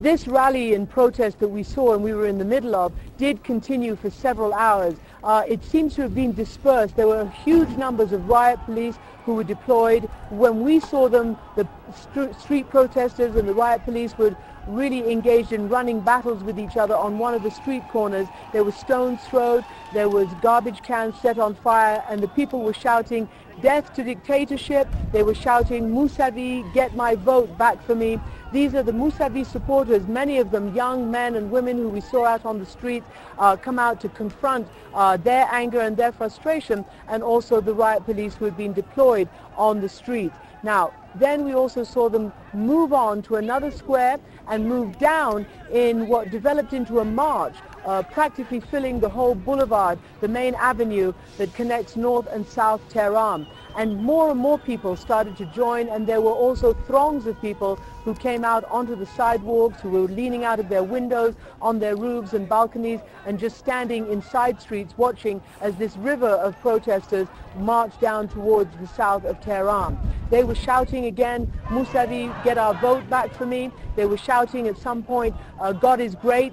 This rally and protest that we saw and we were in the middle of did continue for several hours. It seems to have been dispersed. There were huge numbers of riot police who were deployed. When we saw them, the street protesters and the riot police were really engaged in running battles with each other on one of the street corners. There were stones thrown, there was garbage cans set on fire, and the people were shouting, "Death to dictatorship." They were shouting, "Mousavi, get my vote back for me." These are the Mousavi supporters, many of them young men and women who we saw out on the street come out to confront their anger and their frustration, and also the riot police who had been deployed on the street. Now, then we also saw them move on to another square and move down in what developed into a march, practically filling the whole boulevard, the main avenue that connects North and South Tehran. And more people started to join, and there were also throngs of people who came out onto the sidewalks, who were leaning out of their windows, on their roofs and balconies, and just standing in side streets watching as this river of protesters marched down towards the south of Tehran. They were shouting again, "Mousavi, get our vote back for me." They were shouting at some point, "God is great,"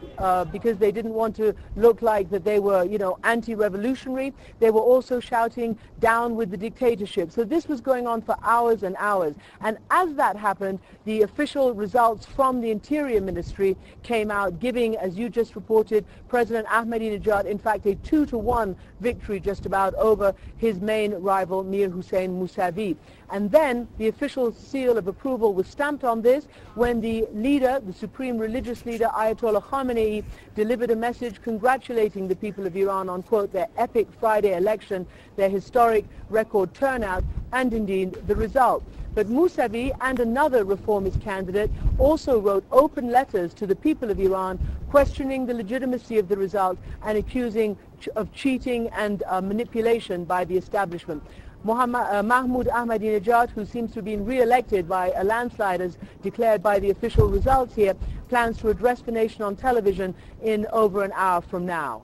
because they didn't want to look like that they were, anti-revolutionary. They were also shouting, "Down with the dictatorship." So this was going on for hours and hours. And as that happened, the official results from the Interior Ministry came out, giving, as you just reported, President Ahmadinejad, in fact, a 2-to-1 victory just about over his main rival, Mir Hossein Mousavi. And then the official seal of approval was stamped on this when the leader, the supreme religious leader, Ayatollah Khamenei, delivered a message congratulating the people of Iran on, quote, their epic Friday election, their historic record turnout, and indeed the result. But Mousavi and another reformist candidate also wrote open letters to the people of Iran questioning the legitimacy of the result and accusing of cheating and manipulation by the establishment. Mahmoud Ahmadinejad, who seems to have been re-elected by a landslide as declared by the official results here, plans to address the nation on television in over an hour from now.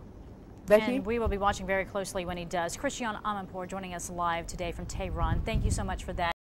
Betty? And we will be watching very closely when he does. Christiane Amanpour joining us live today from Tehran. Thank you so much for that.